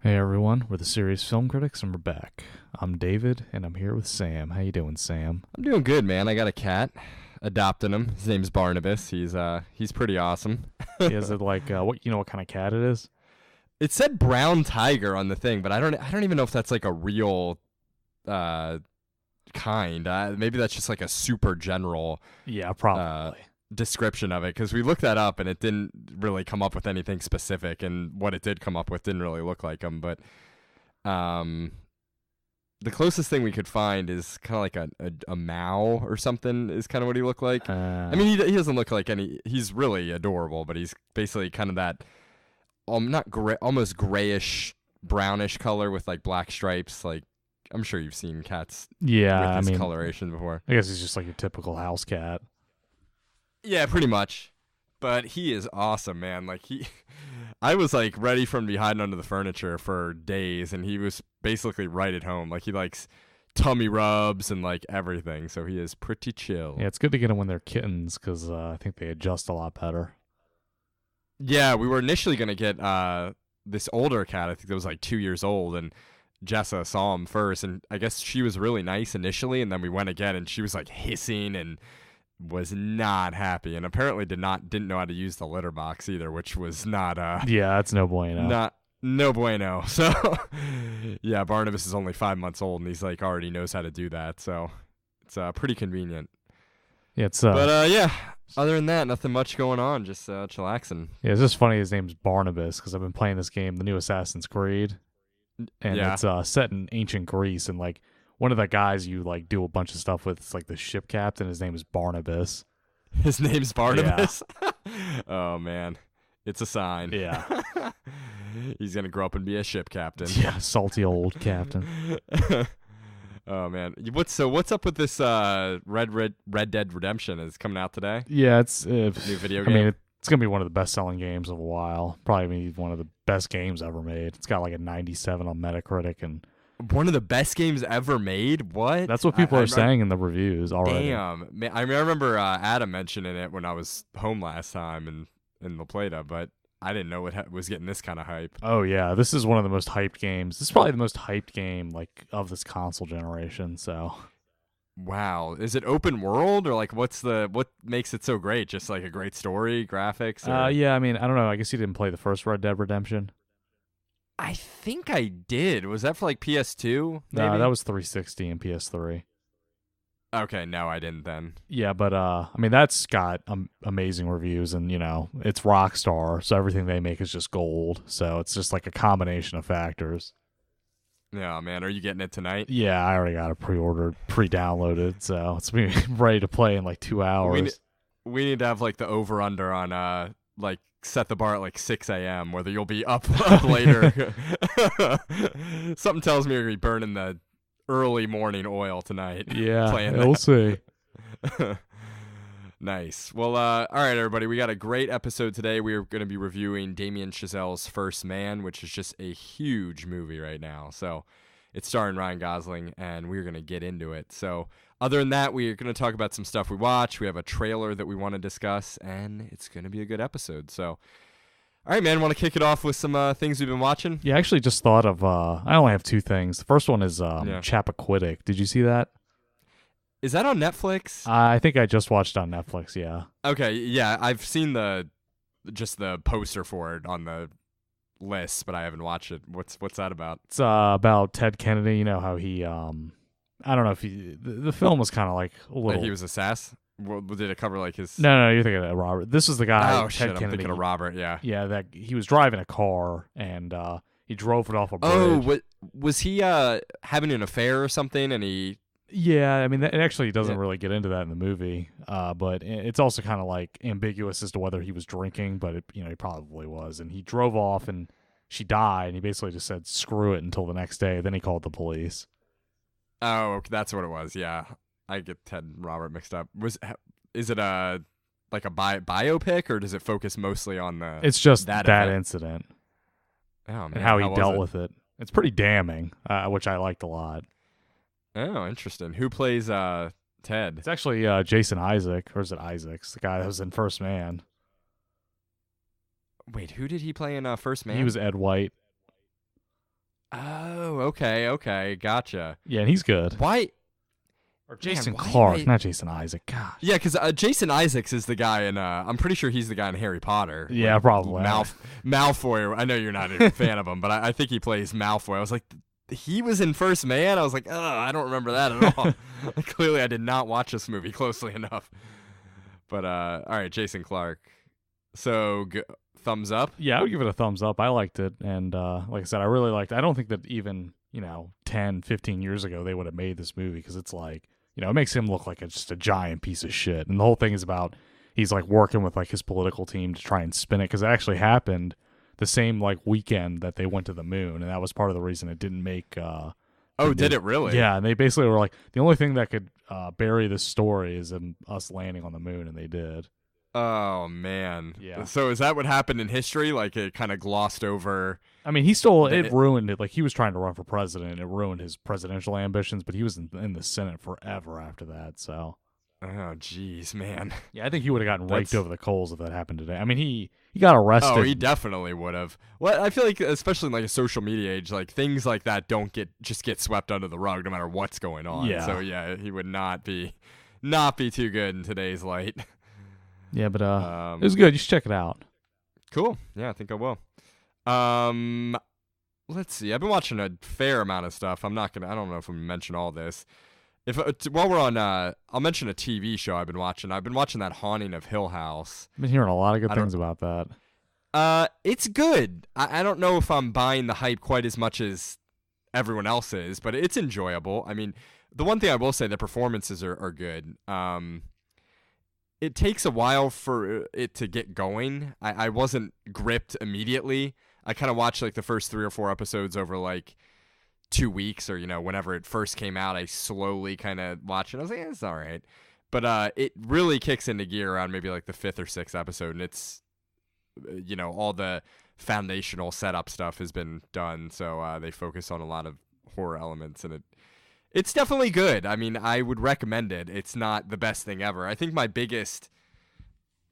Hey everyone, we're the Serious Film Critics and we're back. I'm David and I'm here with Sam. How you doing, Sam? I'm doing good, man. I got a cat. Adopting him. His name's Barnabas. He's pretty awesome. Is it like what kind of cat it is? It said brown tiger on the thing, but I don't even know if that's like a real uh kind. Maybe that's just like a super general Yeah, probably. description of it, because we looked that up and it didn't really come up with anything specific, and what it did come up with didn't really look like him. But the closest thing we could find is kind of like a Mao or something is kind of what he looked like. I mean, he doesn't look like any. He's really adorable, but he's basically kind of that not gray, almost grayish brownish color with like black stripes. Like, I'm sure you've seen cats yeah, with this coloration before. I guess he's just like your typical house cat. Yeah, pretty much. But he is awesome, man. Like I was like ready for him to be hiding under the furniture for days, and he was basically right at home. Like, he likes tummy rubs and like everything, so he is pretty chill. Yeah, it's good to get them when they're kittens because I think they adjust a lot better. Yeah, we were initially gonna get this older cat. I think that was like 2 years old, and Jessa saw him first, and I guess she was really nice initially, and then we went again, and she was like hissing and was not happy, and apparently didn't know how to use the litter box either, which was not Yeah, that's no bueno. no bueno. So yeah, Barnabas is only 5 months old, and he's like already knows how to do that, so it's pretty convenient. Yeah, it's But yeah, other than that, nothing much going on, just chillaxing. yeah, it's just funny his name's Barnabas because I've been playing this game, the new Assassin's Creed, and Yeah. it's set in ancient Greece, and like one of the guys you like do a bunch of stuff with is like the ship captain. His name is Barnabas. His name's Barnabas. Oh man, it's a sign. Yeah. He's gonna grow up and be a ship captain. Yeah, salty old captain. Oh man, what's up with this Red Dead Redemption is coming out today? Yeah, it's New video game. I mean, it's gonna be one of the best-selling games of a while. Probably one of the best games ever made. It's got like a 97 on Metacritic, and one of the best games ever made. What? that's what people are saying in the reviews already. Damn, man, I remember Adam mentioning it when I was home last time in La Plata, but I didn't know it was getting this kind of hype. Oh yeah, this is one of the most hyped games. This is probably the most hyped game like of this console generation. So, Wow, is it open world, or like what makes it so great? Just like a great story, graphics? Or? yeah, I mean, I don't know. I guess you didn't play the first Red Dead Redemption. I think I did. Was that for like PS2? Maybe? No, that was 360 and PS3. Okay, no, I didn't then. Yeah, but I mean, that's got amazing reviews, and it's Rockstar, so everything they make is just gold. So it's just like a combination of factors. Yeah, man, are you getting it tonight? Yeah, I already got it pre-ordered, pre-downloaded, so it's be ready to play in like 2 hours. We need to have like the over/under on like set the bar at like 6 a.m. whether you'll be up later. Something tells me you're gonna be burning the early morning oil tonight. Yeah, playing we'll see. Nice. Well, all right, everybody. We got a great episode today. We're going to be reviewing Damien Chazelle's First Man, which is just a huge movie right now. So it's starring Ryan Gosling, and we're going to get into it. So other than that, we're going to talk about some stuff we watched. We have a trailer that we want to discuss, and it's going to be a good episode. So, all right, man, want to kick it off with some things we've been watching? Yeah, I actually just thought of, I only have 2 things. The first one is Chappaquiddick. Did you see that? Is that on Netflix? I think I just watched it on Netflix, yeah. Okay, yeah, I've seen just the poster for it on the list, but I haven't watched it. What's that about? It's about Ted Kennedy. You know how he, I don't know if the film was kind of like a little. Like he was a sass? Well, did it cover like his? No, you're thinking of Robert. This is the guy. Oh Ted shit, Kennedy. I'm thinking of Robert. Yeah. Yeah, that he was driving a car and he drove it off a bridge. Oh, was he having an affair or something? And he. Yeah, I mean, it actually doesn't really get into that in the movie, but it's also kind of like ambiguous as to whether he was drinking, but he probably was. And he drove off, and she died, and he basically just said "screw it" until the next day. Then he called the police. Oh, that's what it was. Yeah, I get Ted and Robert mixed up. Is it like a biopic, or does it focus mostly on the? It's just that event? incident. Oh man, and how he dealt with it. It's pretty damning, which I liked a lot. Oh, interesting. Who plays Ted? It's actually Jason Isaac, or is it Isaacs, the guy that was in First Man. Wait, who did he play in First Man? He was Ed White. okay, gotcha. Yeah, and he's good. Why? Or Jason Man, why Clarke, am I- not Jason Isaac. Gosh. Yeah, because Jason Isaacs is the guy in. I'm pretty sure he's the guy in Harry Potter. Yeah, like, probably. Malfoy. I know you're not a fan of him, but I think he plays Malfoy. I was like, he was in First Man. I was like, I don't remember that at all. Clearly, I did not watch this movie closely enough. But all right, Jason Clarke. So thumbs up. Yeah, I would give it a thumbs up. I liked it, and like I said, I really liked it. I don't think that even 10, 15 years ago they would have made this movie, because it's like, it makes him look like just a giant piece of shit. And the whole thing is about he's like working with like his political team to try and spin it, because it actually happened the same like weekend that they went to the moon, and that was part of the reason it didn't make. Did it really? Yeah, and they basically were like, the only thing that could bury this story is us landing on the moon, and they did. Oh man. Yeah. So is that what happened in history? Like it kind of glossed over. I mean, it ruined it. Like, he was trying to run for president, and it ruined his presidential ambitions, but he was in the Senate forever after that, so. Oh, jeez, man. Yeah, I think he would have gotten raked over the coals if that happened today. I mean, he got arrested. Oh, he definitely would have. Well, I feel like, especially in like a social media age, like things like that don't get swept under the rug no matter what's going on. Yeah. So yeah, he would not be too good in today's light. Yeah, but it was good. You should check it out. Cool. Yeah, I think I will. Let's see. I've been watching a fair amount of stuff. I don't know if I'm gonna mention all this. While we're on, I'll mention a TV show I've been watching. I've been watching that Haunting of Hill House. I've been hearing a lot of good things about that. It's good. I don't know if I'm buying the hype quite as much as everyone else is, but it's enjoyable. I mean, the one thing I will say, the performances are good. It takes a while for it to get going. I wasn't gripped immediately. I kind of watched like the first 3 or 4 episodes over like 2 weeks, or whenever it first came out. I slowly kind of watched it. I was like, it's all right. But it really kicks into gear around maybe like the 5th or 6th episode, and it's all the foundational setup stuff has been done, so they focus on a lot of horror elements, and it's definitely good. I mean, I would recommend it. It's not the best thing ever. I think my biggest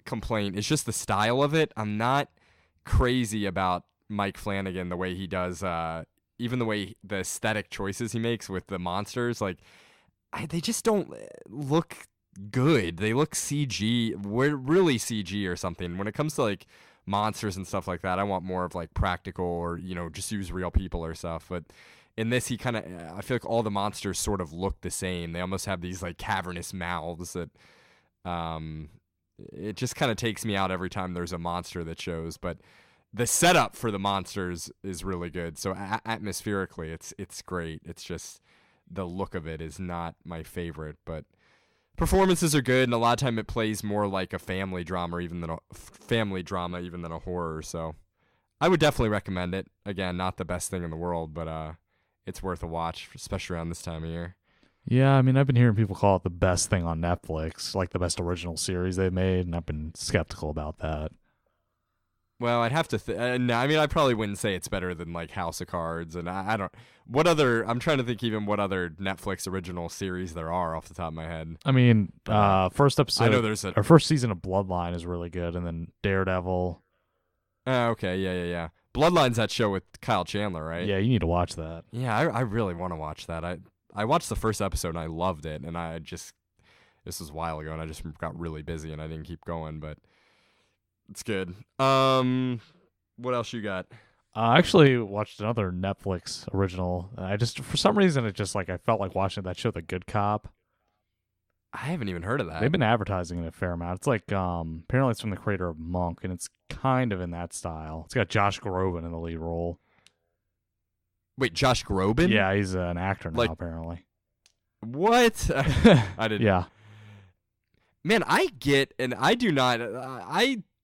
complaint is just the style of it. I'm not crazy about Mike Flanagan, the way he does, even the aesthetic choices he makes with the monsters. Like, they just don't look good. They look CG, really CG or something. When it comes to like monsters and stuff like that, I want more of like practical, or just use real people or stuff. But in this, I feel like all the monsters sort of look the same. They almost have these like cavernous mouths that, it just kind of takes me out every time there's a monster that shows. But the setup for the monsters is really good. So atmospherically, it's great. It's just the look of it is not my favorite, but performances are good, and a lot of time it plays more like a family drama even than a horror. So I would definitely recommend it. Again, not the best thing in the world, but it's worth a watch, especially around this time of year. Yeah, I mean, I've been hearing people call it the best thing on Netflix, like the best original series they've made, and I've been skeptical about that. Well, I'd have to. No, I mean, I probably wouldn't say it's better than like House of Cards, and I don't. What other? I'm trying to think even what other Netflix original series there are off the top of my head. I mean, first episode. I know there's our first season of Bloodline is really good, and then Daredevil. Okay, yeah. Bloodline's that show with Kyle Chandler, right? Yeah, you need to watch that. Yeah, I really want to watch that. I watched the first episode and I loved it, and this was a while ago, and I just got really busy and I didn't keep going, but. It's good. What else you got? I actually watched another Netflix original. For some reason, I felt like watching that show, The Good Cop. I haven't even heard of that. They've been advertising it a fair amount. It's like, apparently it's from the creator of Monk, and it's kind of in that style. It's got Josh Groban in the lead role. Wait, Josh Groban? Yeah, he's an actor now, apparently. What? I didn't. Yeah. Man, I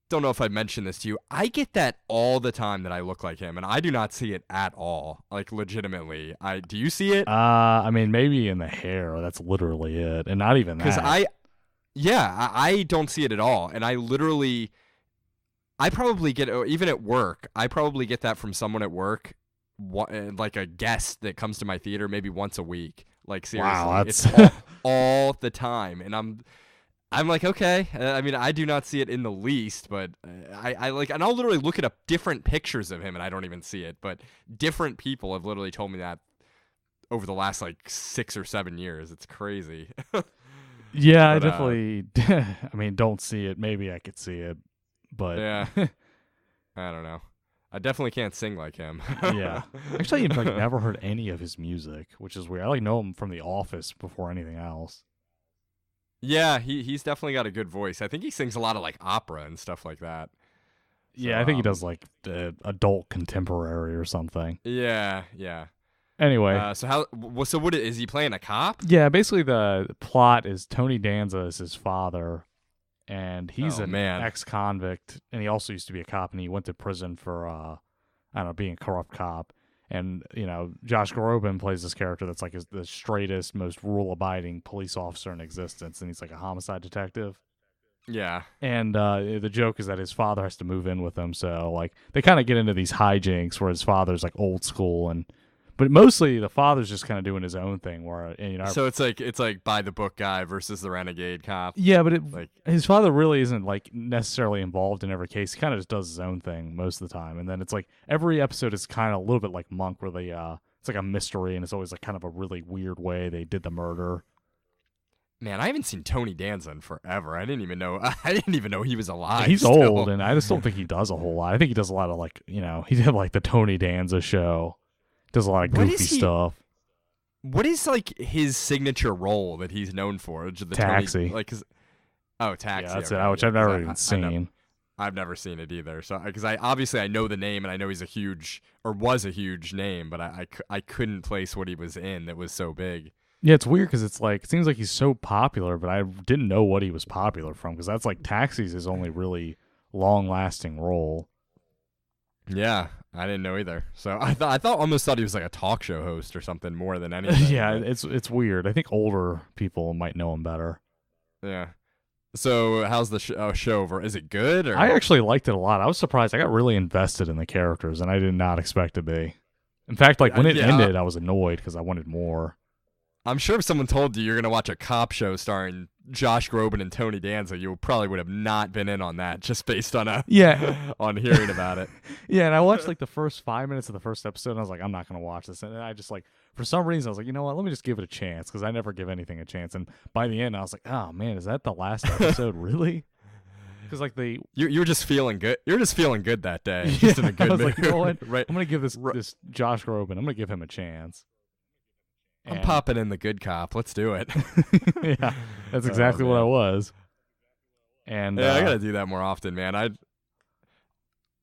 don't know if I mentioned this to you. I get that all the time that I look like him, and I do not see it at all. Like, legitimately. Do you see it? I mean, maybe in the hair. That's literally it, and not even that. Because I don't see it at all, and I probably get, even at work, I probably get that from someone at work, like a guest that comes to my theater maybe once a week. Like, seriously. Wow, it's all the time, and I'm like, okay. I mean, I do not see it in the least, but I like, and I'll literally look at up different pictures of him, and I don't even see it. But different people have literally told me that over the last like 6 or 7 years. It's crazy. Yeah, I But, definitely. I mean, don't see it. Maybe I could see it, but yeah, I don't know. I definitely can't sing like him. yeah. Actually, I've like never heard any of his music, which is weird. I like know him from The Office before anything else. Yeah, he's definitely got a good voice. I think he sings a lot of like opera and stuff like that. Yeah, So, I think he does like adult contemporary or something. Yeah, yeah. Anyway, So what is he playing a cop? yeah, basically the plot is Tony Danza is his father, and he's Oh, an man. ex-convict, and he also used to be a cop, and he went to prison for I don't know, being a corrupt cop. And Josh Groban plays this character that's like the straightest, most rule-abiding police officer in existence, and he's like a homicide detective. Yeah. And the joke is that his father has to move in with him, so like they kind of get into these hijinks where his father's like old school, but mostly the father's just kind of doing his own thing. Where So it's like by the book guy versus the renegade cop. yeah, but Like, his father really isn't like necessarily involved in every case. He kind of just does his own thing most of the time, and then it's like every episode is kind of a little bit like Monk, where they it's like a mystery, and it's always like kind of a really weird way they did the murder. man, I haven't seen Tony Danza in forever. I didn't even know he was alive. He's still. old, and I just don't think he does a whole lot. I think he does a lot of like he did like the Tony Danza show. Does a lot of What goofy is he- stuff. What is like his signature role that he's known for? The Taxi. Taxi. Yeah, that's okay, it. Which I've never even I know- seen. I've never seen it either. So because I know the name and I know he's was a huge name, but I couldn't place what he was in that was so big. Yeah, it's weird because it's like it seems like he's so popular, but I didn't know what he was popular from because that's like Taxi's his only really long-lasting role. Yeah, I didn't know either. So I almost thought he was like a talk show host or something more than anything. Yeah, but, it's weird. I think older people might know him better. yeah. So how's the show over? Is it good? Or? I actually liked it a lot. I was surprised. I got really invested in the characters, and I did not expect to be. In fact, like when it ended, I was annoyed because I wanted more. I'm sure if someone told you you're going to watch a cop show starring Josh Groban and Tony Danza, you probably would have not been in on that just based on on hearing about it. Yeah, and I watched like the first 5 minutes of the first episode, and I was like, I'm not going to watch this. And then I just like, for some reason, I was like, you know what? Let me just give it a chance because I never give anything a chance. And by the end, I was like, oh man, is that the last episode? Really? Because like you were just feeling good. You're just feeling good that day. Just in a good I was mood. like, you know what? Right. I'm going to give this Josh Groban. I'm going to give him a chance. I'm popping in the good cop. Let's do it. Yeah, that's exactly what I was. And yeah, I gotta do that more often, man.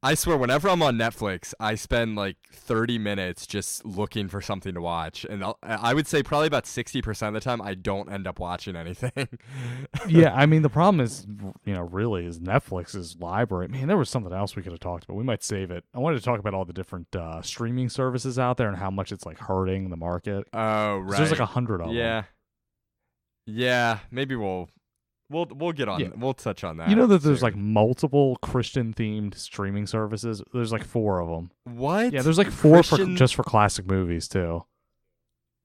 I swear, whenever I'm on Netflix, I spend like 30 minutes just looking for something to watch, and I would say probably about 60% of the time I don't end up watching anything. Yeah, I mean the problem is, really is Netflix's library. Man, there was something else we could have talked about. We might save it. I wanted to talk about all the different streaming services out there and how much it's like hurting the market. Oh, right. There's like 100 of them. Yeah. Maybe we'll get on. Yeah. We'll touch on that. You know that there's like multiple Christian themed streaming services. There's like 4 of them. What? Yeah, there's like 4 Christian... just for classic movies too.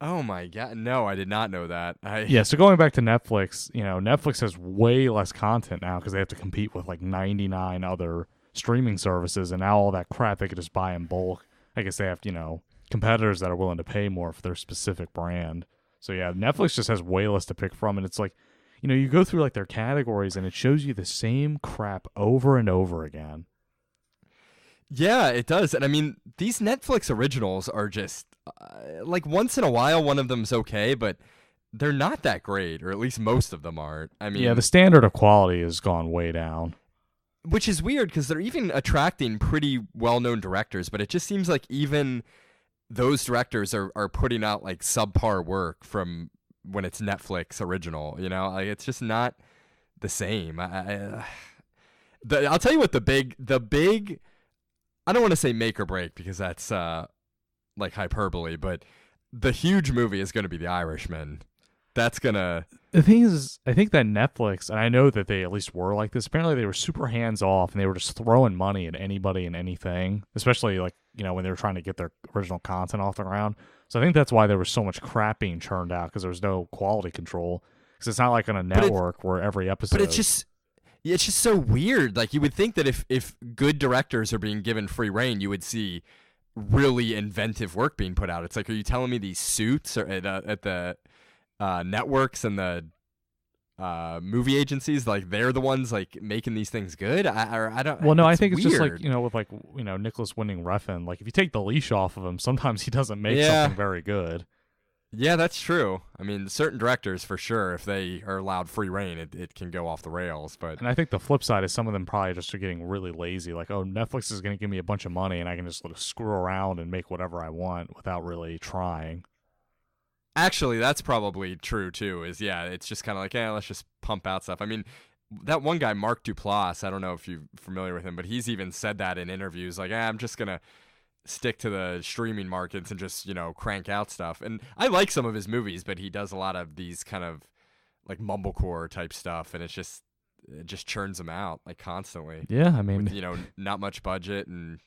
Oh my god, no, I did not know that. Yeah, so going back to Netflix, Netflix has way less content now because they have to compete with like 99 other streaming services, and now all that crap they could just buy in bulk. I guess they have, competitors that are willing to pay more for their specific brand. So yeah, Netflix just has way less to pick from, and it's like, you go through like their categories and it shows you the same crap over and over again. Yeah, it does. And I mean, these Netflix originals are just like once in a while one of them's okay, but they're not that great, or at least most of them aren't. I mean, yeah, the standard of quality has gone way down. Which is weird because they're even attracting pretty well-known directors, but it just seems like even those directors are putting out like subpar work from when it's Netflix original, like it's just not the same. I'll tell you what the big, I don't want to say make or break because that's like hyperbole, but the huge movie is going to be The Irishman. That's gonna. The thing is, I think that Netflix, and I know that they at least were like this. Apparently, they were super hands off, and they were just throwing money at anybody and anything. Especially like when they were trying to get their original content off the ground. So I think that's why there was so much crap being churned out because there was no quality control. Because it's not like on a network where every episode. But it's just so weird. Like you would think that if good directors are being given free reign, you would see really inventive work being put out. It's like, are you telling me these suits are at the networks and the movie agencies, like they're the ones like making these things good? I don't. Well, no, I it's think it's just like, weird. with like, Nicholas Winding Refn, like if you take the leash off of him, sometimes he doesn't make Yeah. something very good. Yeah, that's true. I mean, certain directors, for sure, if they are allowed free reign, it can go off the rails. But And I think the flip side is some of them probably just are getting really lazy. Like, oh, Netflix is going to give me a bunch of money and I can just sort of screw around and make whatever I want without really trying. actually, that's probably true too. Yeah, it's just kind of like, let's just pump out stuff. I mean, that one guy, Mark Duplass, I don't know if you're familiar with him, but he's even said that in interviews, like, I'm just gonna stick to the streaming markets and just crank out stuff. And I like some of his movies, but he does a lot of these kind of like mumblecore type stuff, and it just churns them out like constantly. Yeah, I mean, With, not much budget, and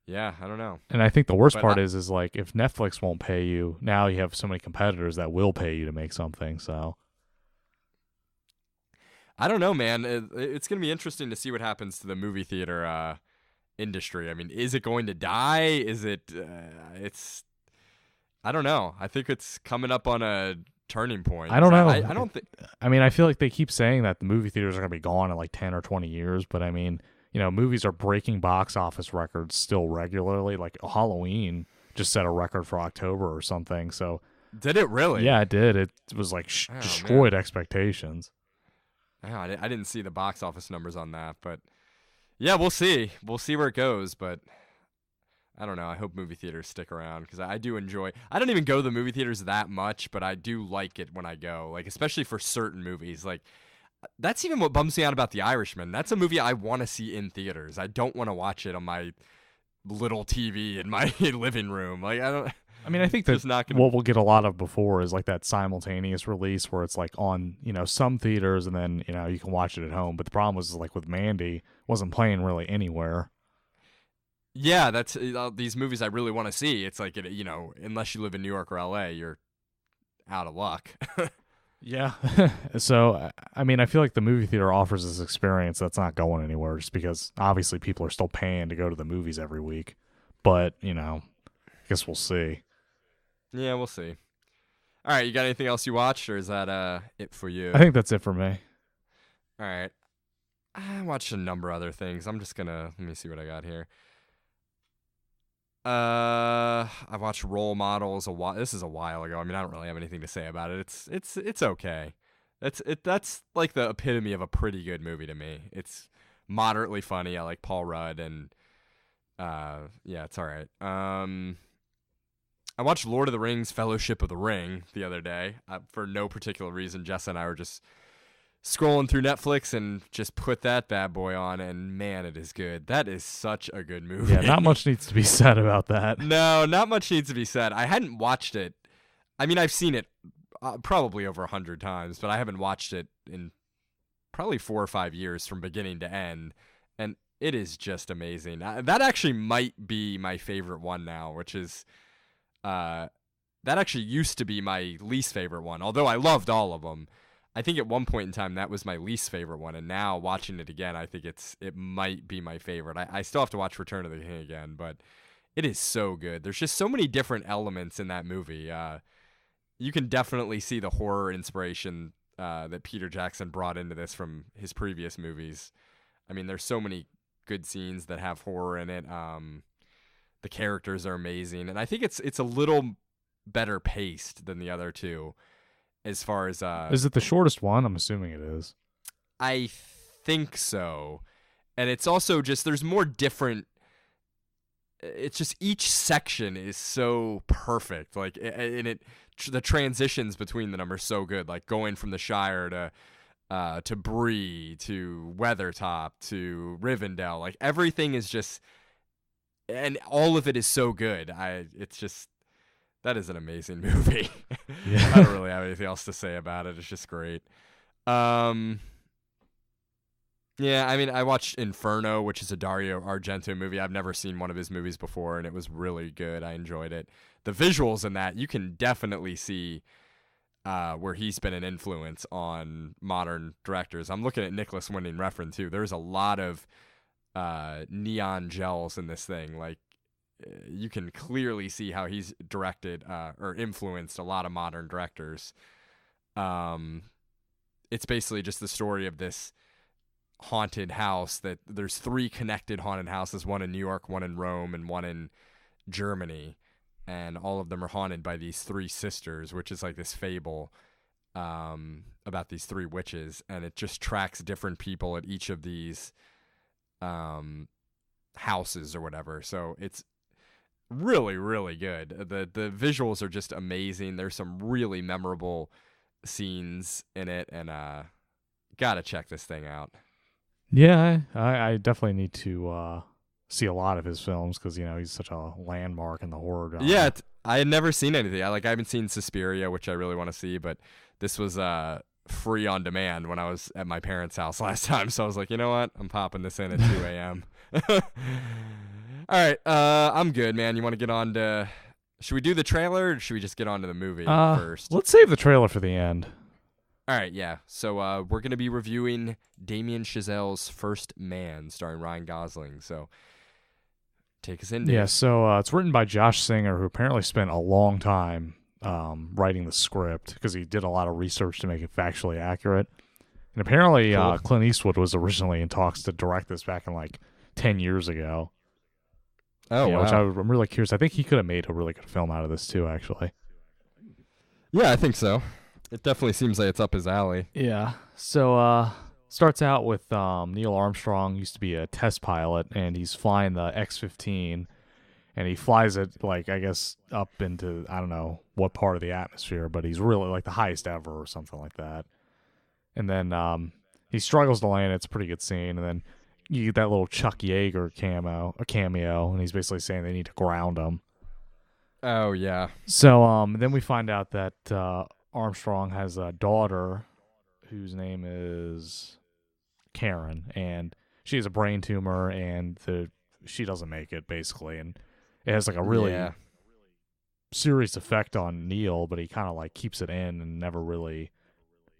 yeah, I don't know. and I think the worst But part is like if Netflix won't pay you, now you have so many competitors that will pay you to make something. So I don't know, man. It's gonna be interesting to see what happens to the movie theater industry. I mean, is it going to die? Is it? It's. I don't know. I think it's coming up on a turning point. I don't know. I don't think. I mean, I feel like they keep saying that the movie theaters are going to be gone in like 10 or 20 years, but I mean, movies are breaking box office records still regularly. Like Halloween just set a record for October or something. So Did it really? yeah, it did. It was like Oh, destroyed expectations. Oh, I didn't see the box office numbers on that, but yeah, we'll see. We'll see where it goes, but I don't know. I hope movie theaters stick around because I do enjoy. I don't even go to the movie theaters that much, but I do like it when I go. Like especially for certain movies. Like that's even what bums me out about The Irishman. That's a movie I want to see in theaters. I don't want to watch it on my little TV in my living room. Like I don't. I mean, I think Just that not gonna- what we'll get a lot of before is like that simultaneous release where it's like on, some theaters and then, you can watch it at home. But the problem was like with Mandy, it wasn't playing really anywhere. Yeah, that's these movies I really want to see. It's like unless you live in New York or LA, you're out of luck. Yeah. So, I mean, I feel like the movie theater offers this experience that's not going anywhere just because obviously people are still paying to go to the movies every week. But, I guess we'll see. Yeah, we'll see. All right, you got anything else you watched, or is that it for you? I think that's it for me. All right. I watched a number of other things. I'm just gonna let me see what I got here. I watched Role Models a while. This is a while ago. I mean, I don't really have anything to say about it. It's okay. That's like the epitome of a pretty good movie to me. It's moderately funny. I like Paul Rudd, and yeah, it's all right. I watched Lord of the Rings: Fellowship of the Ring the other day for no particular reason. Jess and I were just scrolling through Netflix and just put that bad boy on, and man, it is good. That is such a good movie. Yeah, not much needs to be said about that. No, not much needs to be said. I hadn't watched it. I mean, I've seen it probably over 100 times, but I haven't watched it in probably 4 or 5 years from beginning to end, and it is just amazing. That actually might be my favorite one now, which is that actually used to be my least favorite one, although I loved all of them. I think at one point in time that was my least favorite one, and now watching it again, I think it might be my favorite. I still have to watch Return of the King again, but it is so good. There's just so many different elements in that movie. You can definitely see the horror inspiration that Peter Jackson brought into this from his previous movies. I mean, there's so many good scenes that have horror in it. The characters are amazing, and I think it's a little better paced than the other two. As far as Is it the shortest one? I'm assuming it is. I think so. And it's also just there's more different. It's just each section is so perfect. Like and the transitions between them are so good. Like going from the Shire to Bree to Weathertop to Rivendell. Like everything is just, and all of it is so good. It's just. That is an amazing movie. Yeah. I don't really have anything else to say about it. It's just great. Yeah, I mean, I watched Inferno, which is a Dario Argento movie. I've never seen one of his movies before, and it was really good. I enjoyed it. The visuals in that, you can definitely see where he's been an influence on modern directors. I'm looking at Nicholas Winding Refn, too. There's a lot of neon gels in this thing. Like, you can clearly see how he's directed or influenced a lot of modern directors. It's basically just the story of this haunted house that there's 3 connected haunted houses, one in New York, one in Rome, and one in Germany. And all of them are haunted by these 3 sisters, which is like this fable about these 3 witches. And it just tracks different people at each of these houses or whatever. So it's really, really good. The visuals are just amazing. There's some really memorable scenes in it, and gotta check this thing out. Yeah, I definitely need to see a lot of his films because he's such a landmark in the horror genre. Yeah, I had never seen anything. I haven't seen Suspiria, which I really want to see, but this was free on demand when I was at my parents' house last time. So I was like, you know what? I'm popping this in at 2 a.m. All right, I'm good, man. You want to get on to? Should we do the trailer, or should we just get on to the movie first? Let's save the trailer for the end. All right, yeah. So we're going to be reviewing Damien Chazelle's First Man, starring Ryan Gosling. So take us in, dude. Yeah, so it's written by Josh Singer, who apparently spent a long time writing the script because he did a lot of research to make it factually accurate. And apparently Cool. Clint Eastwood was originally in talks to direct this back in like 10 years ago. Oh, wow. Which I'm really curious. I think he could have made a really good film out of this too, actually. Yeah, I think so. It definitely seems like it's up his alley. Yeah. So starts out with Neil Armstrong, used to be a test pilot, and he's flying the X-15, and he flies it, like, I guess, up into, I don't know what part of the atmosphere, but he's really, like, the highest ever or something like that. And then he struggles to land. It's a pretty good scene. And then you get that little Chuck Yeager cameo, and he's basically saying they need to ground him. Oh, yeah. So then we find out that Armstrong has a daughter whose name is Karen, and she has a brain tumor, and she doesn't make it, basically. And it has like a really serious effect on Neil, but he kind of like keeps it in and never really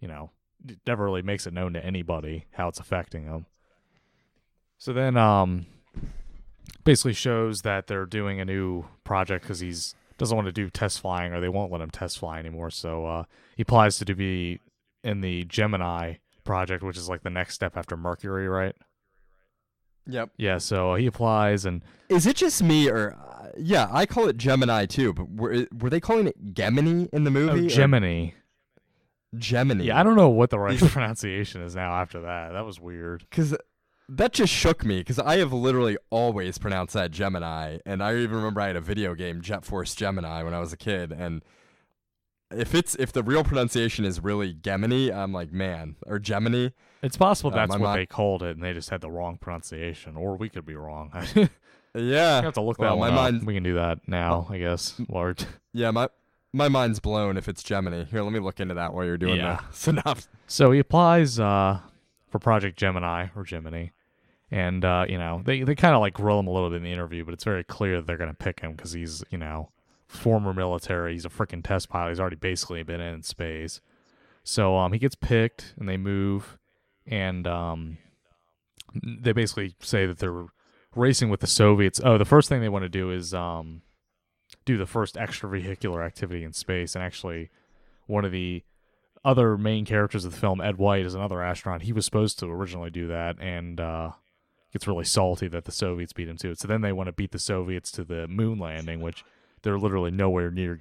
makes it known to anybody how it's affecting him. So then basically shows that they're doing a new project because he doesn't want to do test flying, or they won't let him test fly anymore. So he applies to be in the Gemini project, which is like the next step after Mercury, right? Yep. Yeah, so he applies, and is it just me, or yeah, I call it Gemini too, but were they calling it Gemini in the movie? Gemini. Gemini. Yeah, I don't know what the right pronunciation is now after that. That was weird. Because that just shook me, because I have literally always pronounced that Gemini, and I even remember I had a video game, Jet Force Gemini, when I was a kid, and if the real pronunciation is really Gemini, I'm like, man, or Gemini. It's possible that's what they called it, and they just had the wrong pronunciation, or we could be wrong. Yeah. We have to look that one up. We can do that now, I guess. Lord. Yeah, my mind's blown if it's Gemini. Here, let me look into that while you're doing the synopsis. So he applies for Project Gemini, or Gemini, and they kind of like grill him a little bit in the interview, but it's very clear that they're going to pick him because he's former military. He's a freaking test pilot. He's already basically been in space. So he gets picked, and they move, and they basically say that they're racing with the Soviets. Oh, the first thing they want to do is do the first extravehicular activity in space, and actually one of the other main characters of the film, Ed White, is another astronaut. He was supposed to originally do that, and gets really salty that the Soviets beat him to it. So then they want to beat the Soviets to the moon landing, which they're literally nowhere near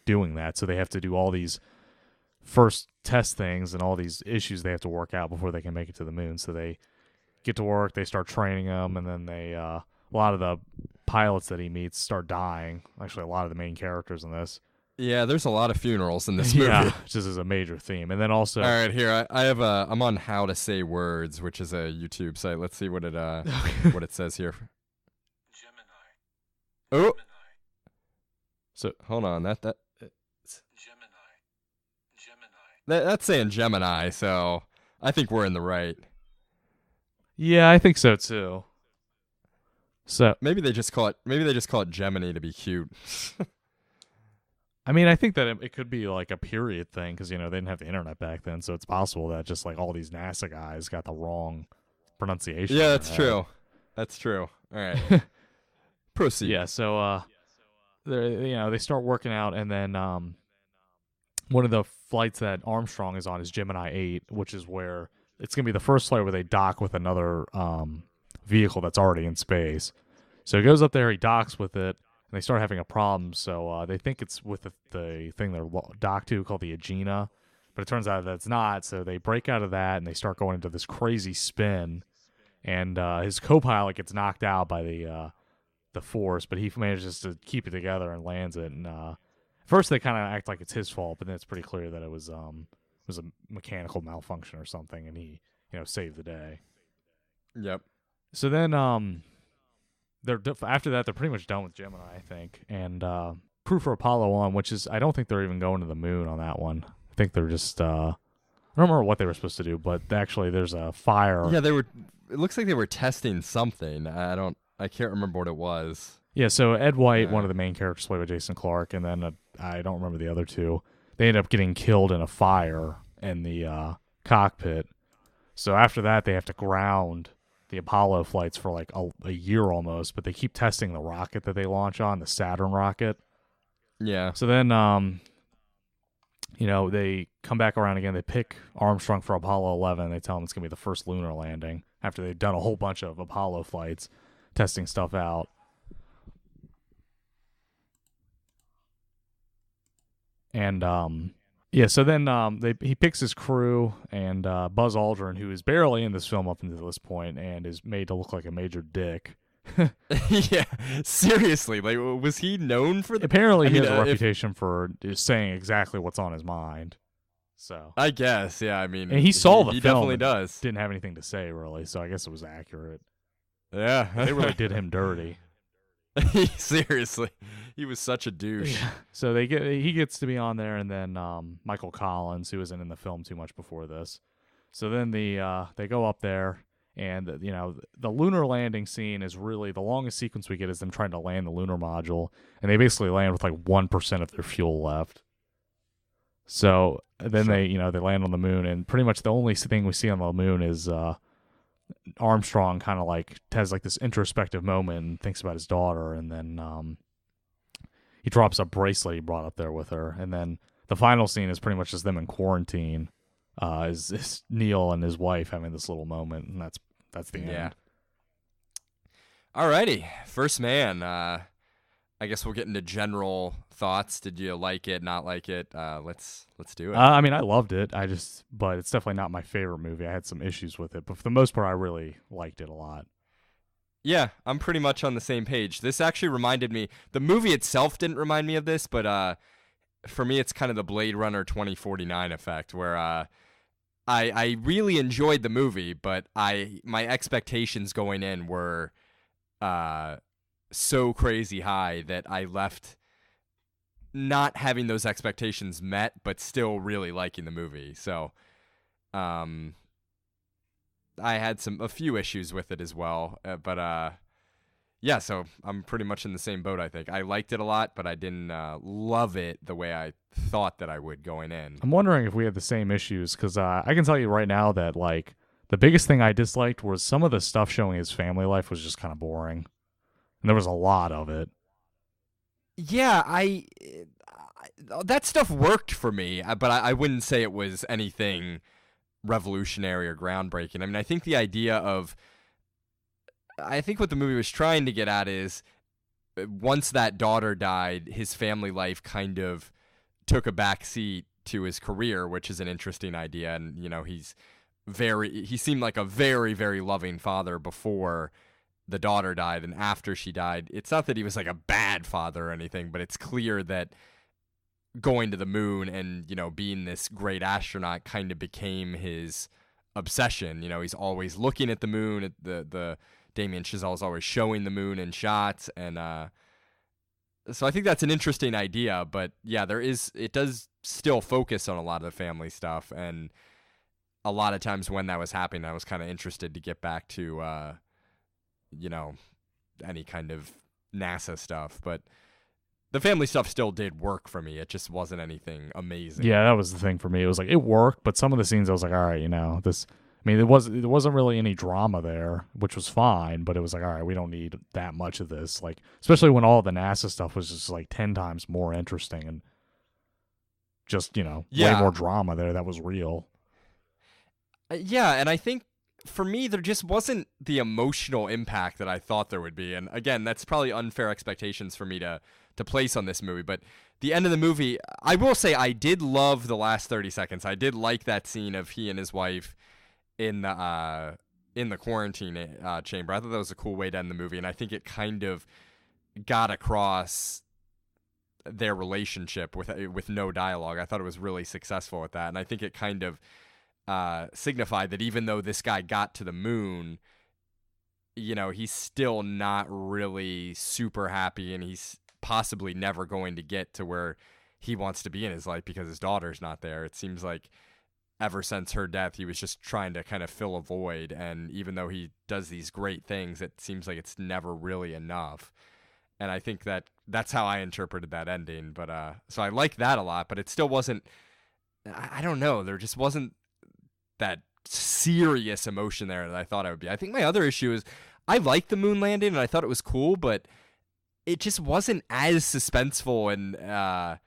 doing that. So they have to do all these first test things and all these issues they have to work out before they can make it to the moon. So they get to work, they start training them, and then a lot of the pilots that he meets start dying. Actually, a lot of the main characters in this. Yeah, there's a lot of funerals in this movie. Yeah, which is a major theme. And then also... All right, here, I have I'm on How to Say Words, which is a YouTube site. Let's see what it what it says here. Gemini. Oh! So, hold on, that's saying Gemini, so I think we're in the right. Yeah, I think so too. So maybe they just call it Gemini to be cute. I mean, I think that it could be like a period thing because they didn't have the internet back then, so it's possible that just like all these NASA guys got the wrong pronunciation. Yeah, that's true. That's true. All right. Proceed. Yeah, so they start working out, and then one of the flights that Armstrong is on is Gemini 8, which is where it's going to be the first flight where they dock with another vehicle that's already in space. So he goes up there, he docks with it, and they start having a problem. So they think it's with the thing they're docked to called the Agena, but it turns out that it's not. So they break out of that, and they start going into this crazy spin, and his co-pilot gets knocked out by the force, but he manages to keep it together and lands it. And first they kind of act like it's his fault, but then it's pretty clear that it was a mechanical malfunction or something, and he saved the day. Yep. So then after that they're pretty much done with Gemini, I think, and crew for Apollo 1, which is I don't think they're even going to the moon on that one. I think they're just I don't remember what they were supposed to do, but actually there's a fire. Yeah, it looks like they were testing something. I can't remember what it was. Yeah, so Ed White, one of the main characters played by Jason Clarke, and then I don't remember the other two. They ended up getting killed in a fire in the cockpit. So after that, they have to ground the Apollo flights for like a year almost, but they keep testing the rocket that they launch on, the Saturn rocket. Yeah. So then, they come back around again. They pick Armstrong for Apollo 11. They tell him it's going to be the first lunar landing after they've done a whole bunch of Apollo flights, testing stuff out. And so then he picks his crew, and Buzz Aldrin, who is barely in this film up until this point and is made to look like a major dick. Yeah, seriously, like, was he known for that? Apparently he has a reputation for just saying exactly what's on his mind. So I guess, yeah, I mean, and he saw the he film, definitely does. Didn't have anything to say really, so I guess it was accurate. Yeah. They really did him dirty. Seriously, he was such a douche. Yeah. So he gets to be on there, and then Michael Collins, who wasn't in the film too much before this. So then they go up there, and the lunar landing scene is really the longest sequence we get is them trying to land the lunar module, and they basically land with like 1% of their fuel left. So then they land on the moon, and pretty much the only thing we see on the moon is Armstrong kind of like has like this introspective moment and thinks about his daughter, and then he drops a bracelet he brought up there with her, and then the final scene is pretty much just them in quarantine, is Neil and his wife having this little moment, and that's the end. Alrighty, First Man. I guess we'll get into general thoughts. Did you like it? Not like it? Let's do it. I mean, I loved it. But it's definitely not my favorite movie. I had some issues with it, but for the most part, I really liked it a lot. Yeah, I'm pretty much on the same page. This actually reminded me. The movie itself didn't remind me of this, but for me, it's kind of the Blade Runner 2049 effect, where I really enjoyed the movie, but my expectations going in were so crazy high that I left not having those expectations met, but still really liking the movie. So, I had a few issues with it as well, but yeah, so I'm pretty much in the same boat, I think. I liked it a lot, but I didn't love it the way I thought that I would going in. I'm wondering if we had the same issues, because I can tell you right now that, like, the biggest thing I disliked was some of the stuff showing his family life was just kind of boring. And there was a lot of it. Yeah, that stuff worked for me, but I wouldn't say it was anything revolutionary or groundbreaking. I mean, I think what the movie was trying to get at is once that daughter died, his family life kind of took a back seat to his career, which is an interesting idea. And, he seemed like a very, very loving father before the daughter died, and after she died, it's not that he was like a bad father or anything, but it's clear that going to the moon and, being this great astronaut kind of became his obsession. He's always looking at the moon, at the Damien Chazelle is always showing the moon in shots, and so I think that's an interesting idea, but yeah, it does still focus on a lot of the family stuff, and a lot of times when that was happening, I was kind of interested to get back to any kind of NASA stuff, but the family stuff still did work for me. It just wasn't anything amazing. Yeah, that was the thing for me. It was like, it worked, but some of the scenes I was like, all right, this I mean, there wasn't really any drama there, which was fine, but it was like, all right, we don't need that much of this. Like, especially when all the NASA stuff was just like 10 times more interesting and just, way more Yeah. drama there that was real. Yeah, and I think for me there just wasn't the emotional impact that I thought there would be. And again, that's probably unfair expectations for me to place on this movie, but the end of the movie, I will say I did love the last 30 seconds. I did like that scene of he and his wife in the quarantine chamber. I thought that was a cool way to end the movie, and I think it kind of got across their relationship with no dialogue. I thought it was really successful at that, and I think it kind of signified that even though this guy got to the moon, he's still not really super happy, and he's possibly never going to get to where he wants to be in his life because his daughter's not there. It seems like ever since her death, he was just trying to kind of fill a void, and even though he does these great things, it seems like it's never really enough. And I think that's how I interpreted that ending. But so I like that a lot, but it still wasn't. I don't know. There just wasn't that serious emotion there that I thought I would be. I think my other issue is I liked the moon landing and I thought it was cool, but it just wasn't as suspenseful and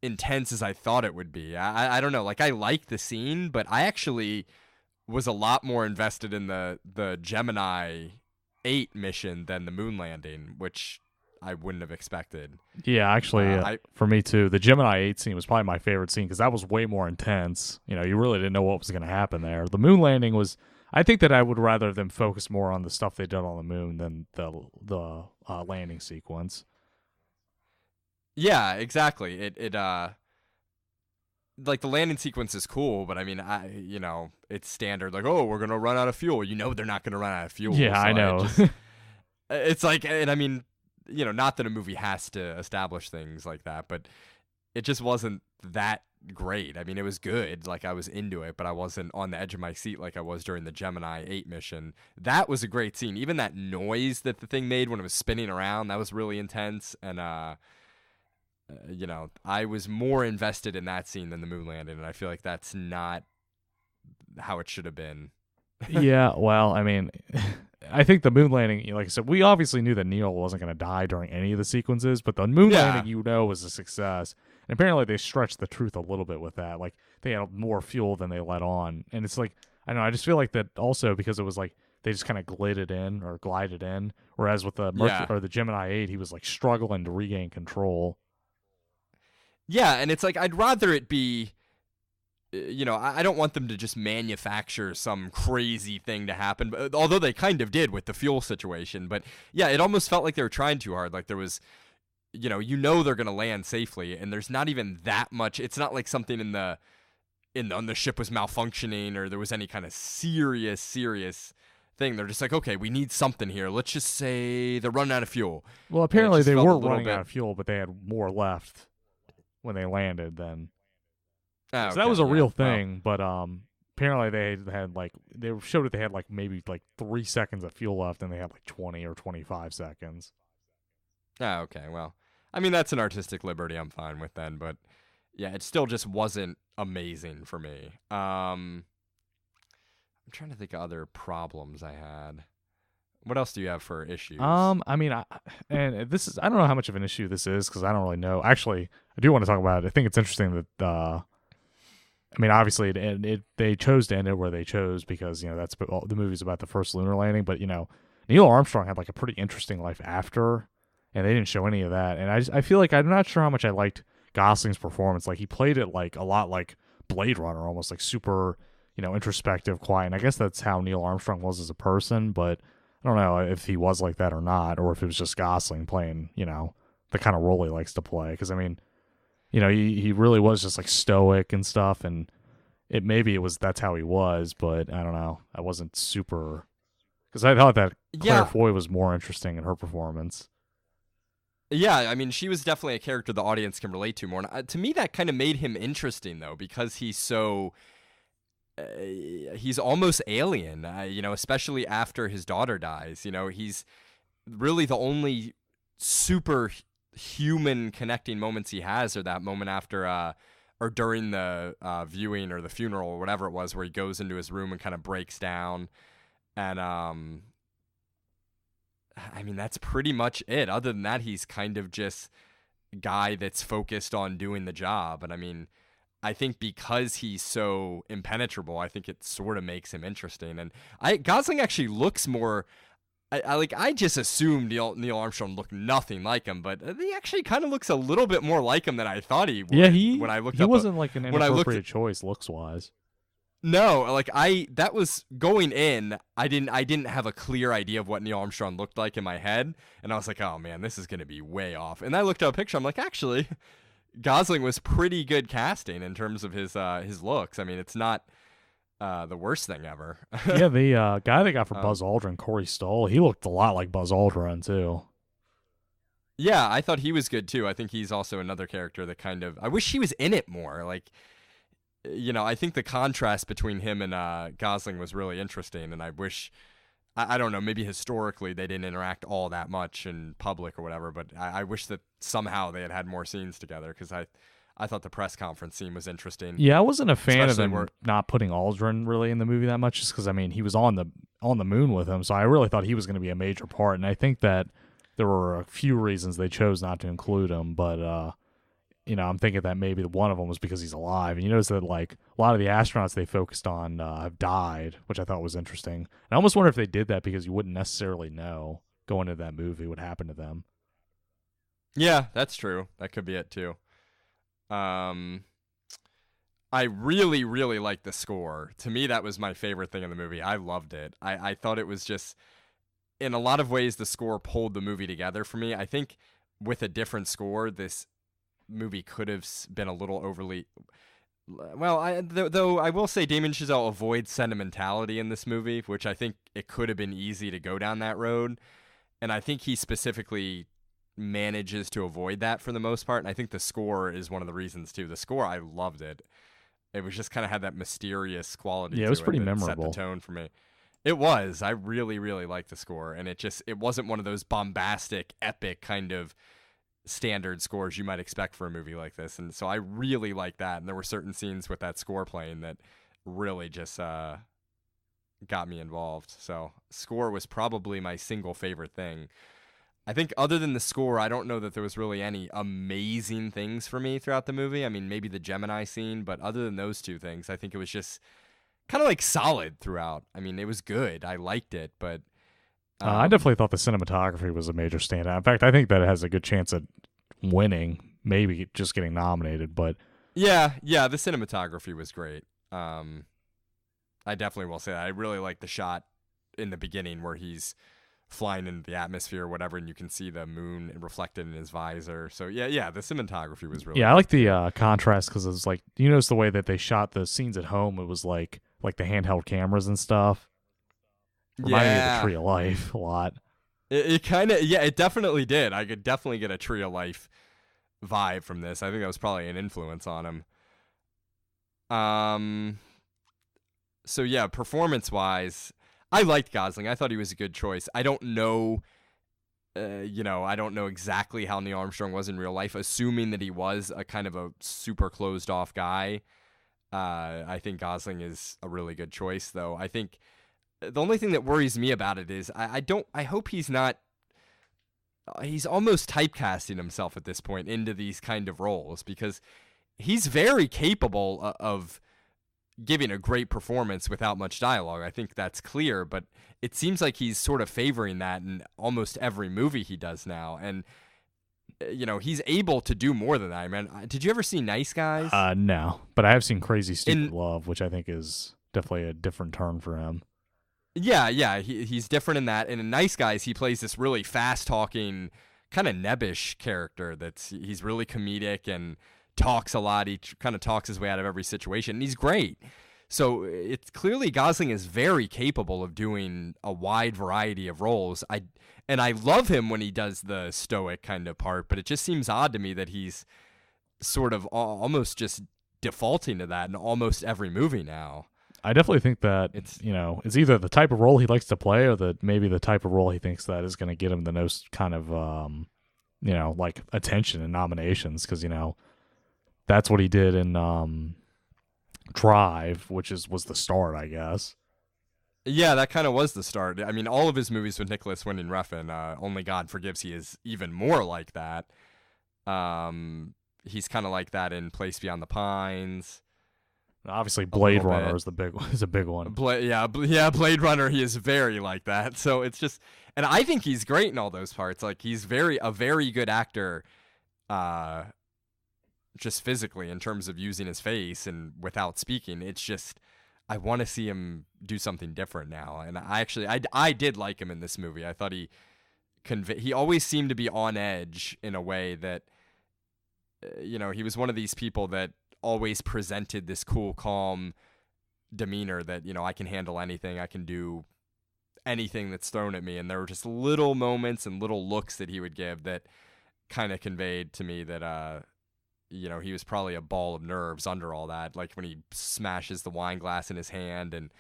intense as I thought it would be. I don't know. Like, I liked the scene, but I actually was a lot more invested in the Gemini 8 mission than the moon landing, which I wouldn't have expected. Yeah, actually, for me too, the Gemini 8 scene was probably my favorite scene because that was way more intense. You really didn't know what was going to happen there. The moon landing was, I think that I would rather them focus more on the stuff they did on the moon than the landing sequence. Yeah, exactly. It like the landing sequence is cool, but I mean, it's standard. Like, oh, we're gonna run out of fuel. They're not gonna run out of fuel. Yeah, so I know. It's like, and I mean, not that a movie has to establish things like that, but it just wasn't that great. I mean, it was good. Like, I was into it, but I wasn't on the edge of my seat like I was during the Gemini 8 mission. That was a great scene. Even that noise that the thing made when it was spinning around, that was really intense. And, I was more invested in that scene than the moon landing, and I feel like that's not how it should have been. Yeah, well, I mean, I think the moon landing, like I said, we obviously knew that Neil wasn't going to die during any of the sequences, but the moon landing, was a success. And apparently they stretched the truth a little bit with that. Like, they had more fuel than they let on. And it's like, I don't know, I just feel like that also because it was like they just kind of glided in. Whereas with the or the Gemini 8, he was like struggling to regain control. Yeah, and it's like, I'd rather it be, I don't want them to just manufacture some crazy thing to happen, but, although they kind of did with the fuel situation. But yeah, it almost felt like they were trying too hard. Like, there was, they're going to land safely, and there's not even that much. It's not like something on the ship was malfunctioning or there was any kind of serious thing. They're just like, okay, we need something here. Let's just say they're running out of fuel. Well, apparently they weren't running out of fuel, but they had more left when they landed then. Oh, so that was a real thing, but apparently they had they showed that they had maybe 3 seconds of fuel left, and they had 20 or 25 seconds. Oh, okay. Well, I mean, that's an artistic liberty I'm fine with then, but yeah, it still just wasn't amazing for me. I'm trying to think of other problems I had. What else do you have for issues? I mean, I don't know how much of an issue this is because I don't really know. Actually, I do want to talk about it. I think it's interesting that I mean, obviously, they chose to end it where they chose because that's the movie's about the first lunar landing. But Neil Armstrong had a pretty interesting life after, and they didn't show any of that. And I feel like I'm not sure how much I liked Gosling's performance. Like, he played it a lot like Blade Runner, almost introspective, quiet. And I guess that's how Neil Armstrong was as a person. But I don't know if he was like that or not, or if it was just Gosling playing the kind of role he likes to play. Because I mean, he really was just stoic and stuff, and that's how he was, but I don't know. I wasn't super, because I thought that Claire Foy was more interesting in her performance. Yeah, I mean, she was definitely a character the audience can relate to more. And to me, that kind of made him interesting, though, because he's so, he's almost alien, especially after his daughter dies. He's really the only super human connecting moments he has are that moment after or during the viewing or the funeral or whatever it was, where he goes into his room and kind of breaks down. And I mean, that's pretty much it. Other than that, he's kind of just a guy that's focused on doing the job. And I mean, I think because he's so impenetrable, I think it sort of makes him interesting. And Gosling actually looks more. I just assumed Neil Armstrong looked nothing like him, but he actually kind of looks a little bit more like him than I thought he would. Yeah, when I looked he up wasn't like an inappropriate choice looks wise. No, like that was going in. I didn't have a clear idea of what Neil Armstrong looked like in my head, and I was like, oh man, this is gonna be way off. And I looked up a picture. I'm like, actually, Gosling was pretty good casting in terms of his looks. I mean, it's not the worst thing ever. Yeah, the guy they got for Buzz Aldrin, Corey Stoll, he looked a lot like Buzz Aldrin too. Yeah, I thought he was good too. I think he's also another character that kind of. I wish he was in it more. Like, I think the contrast between him and Gosling was really interesting, and I wish. I don't know, maybe historically they didn't interact all that much in public or whatever, but I wish that somehow they had more scenes together, because I thought the press conference scene was interesting. Yeah, I wasn't a fan of them not putting Aldrin really in the movie that much, just because I mean he was on the moon with him, so I really thought he was going to be a major part, and I think that there were a few reasons they chose not to include him, but I'm thinking that maybe one of them was because he's alive, and you notice that like a lot of the astronauts they focused on have died, which I thought was interesting. And I almost wonder if they did that because you wouldn't necessarily know going into that movie what happened to them. Yeah, that's true. That could be it too. I really, really liked the score. To me, that was my favorite thing in the movie. I loved it. I thought it was just, in a lot of ways, the score pulled the movie together for me. I think with a different score, this movie could have been a little overly. Well, though I will say Damien Chazelle avoids sentimentality in this movie, which I think it could have been easy to go down that road. And I think he specifically manages to avoid that for the most part, and I think the score is one of the reasons too. The score, I loved it. It was just kind of had that mysterious quality. Yeah, it was pretty that memorable. Set the tone for me. It was. I really, really liked the score, and it wasn't one of those bombastic, epic kind of standard scores you might expect for a movie like this, and so I really liked that. And there were certain scenes with that score playing that really just got me involved. So score was probably my single favorite thing. I think other than the score, I don't know that there was really any amazing things for me throughout the movie. I mean, maybe the Gemini scene, but other than those two things, I think it was just kind of like solid throughout. I mean, it was good. I liked it, but I definitely thought the cinematography was a major standout. In fact, I think that it has a good chance at winning, maybe just getting nominated. But yeah, the cinematography was great. I definitely will say that. I really like the shot in the beginning where he's flying into the atmosphere or whatever, and you can see the moon reflected in his visor. So yeah, the cinematography was really I like the contrast, because it's like, you notice the way that they shot the scenes at home. It was like the handheld cameras and stuff. Reminded me of the Tree of Life a lot. It kind of, it definitely did. I could definitely get a Tree of Life vibe from this. I think that was probably an influence on him. So yeah, performance-wise, I liked Gosling. I thought he was a good choice. I don't know, I don't know exactly how Neil Armstrong was in real life. Assuming that he was a kind of a super closed-off guy, I think Gosling is a really good choice, though. I think the only thing that worries me about it is I hope he's not. He's almost typecasting himself at this point into these kind of roles, because he's very capable of giving a great performance without much dialogue. I think that's clear, but it seems like he's sort of favoring that in almost every movie he does now. And, he's able to do more than that. I mean, did you ever see Nice Guys? No, but I have seen Crazy Stupid Love, which I think is definitely a different turn for him. Yeah, he's different in that. And in Nice Guys, he plays this really fast-talking, kind of nebbish character he's really comedic and talks a lot. He kind of talks his way out of every situation, and he's great. So it's clearly Gosling is very capable of doing a wide variety of roles. I love him when he does the stoic kind of part, but it just seems odd to me that he's sort of almost just defaulting to that in almost every movie now. I definitely think that it's either the type of role he likes to play, or maybe the type of role he thinks that is going to get him the most kind of like attention and nominations, because that's what he did in Drive, which was the start, I guess. Yeah, that kind of was the start. I mean, all of his movies with Nicholas Winding Refn, Only God Forgives, he is even more like that. He's kind of like that in Place Beyond the Pines. Obviously, Blade Runner is a big one. Blade Runner, he is very like that. So it's just, and I think he's great in all those parts. Like he's a very good actor, just physically in terms of using his face and without speaking. It's just, I want to see him do something different now. And I did like him in this movie. I thought he always seemed to be on edge in a way that, he was one of these people that always presented this cool, calm demeanor that, I can handle anything. I can do anything that's thrown at me. And there were just little moments and little looks that he would give that kind of conveyed to me that, he was probably a ball of nerves under all that. Like when he smashes the wine glass in his hand and,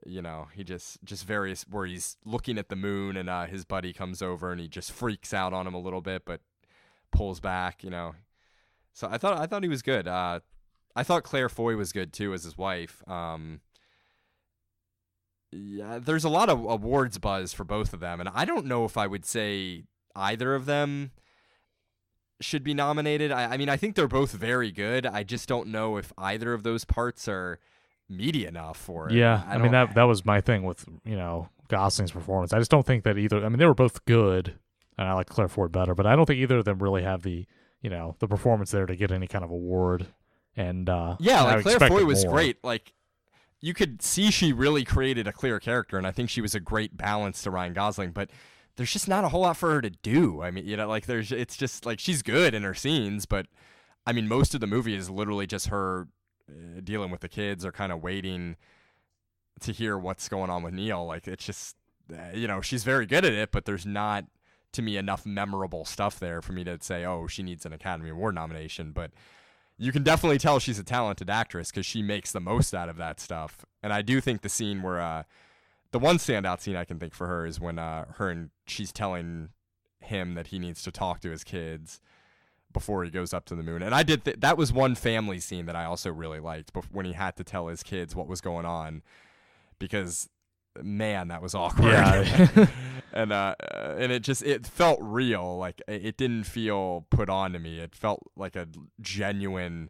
he just various where he's looking at the moon and his buddy comes over and he just freaks out on him a little bit, but pulls back, So I thought he was good. I thought Claire Foy was good too as his wife. Yeah, there's a lot of awards buzz for both of them, and I don't know if I would say either of them should be nominated. I mean, I think they're both very good. I just don't know if either of those parts are meaty enough for it. Yeah, I mean that was my thing with Gosling's performance. I just don't think that either. I mean, they were both good, and I like Claire Foy better, but I don't think either of them really have the the performance there to get any kind of award. And like Claire Foy was great. Like you could see she really created a clear character, and I think she was a great balance to Ryan Gosling. But there's just not a whole lot for her to do. I mean, it's just like she's good in her scenes, but I mean, most of the movie is literally just her dealing with the kids or kind of waiting to hear what's going on with Neil. Like it's just, she's very good at it, but there's not, to me, enough memorable stuff there for me to say, oh, she needs an Academy Award nomination. But you can definitely tell she's a talented actress because she makes the most out of that stuff. And I do think the scene where the one standout scene I can think for her is when she's telling him that he needs to talk to his kids before he goes up to the moon. And I did that was one family scene that I also really liked, when he had to tell his kids what was going on, because man, that was awkward. Yeah. and it felt real. Like it didn't feel put on to me. It felt like a genuine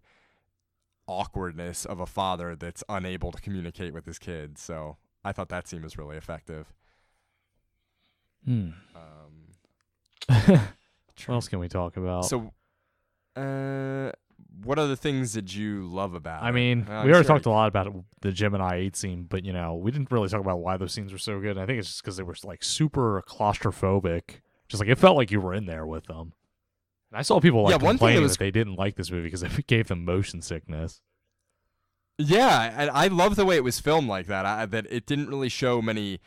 awkwardness of a father that's unable to communicate with his kids. So I thought that scene was really effective. What else can we talk about? So, what other things did you love about it? I mean, we already talked a lot about the Gemini 8 scene, but, we didn't really talk about why those scenes were so good. I think it's just because they were, like, super claustrophobic. Just, like, it felt like you were in there with them. And I saw people, complaining that they didn't like this movie because it gave them motion sickness. Yeah, and I love the way it was filmed like that. That it didn't really show many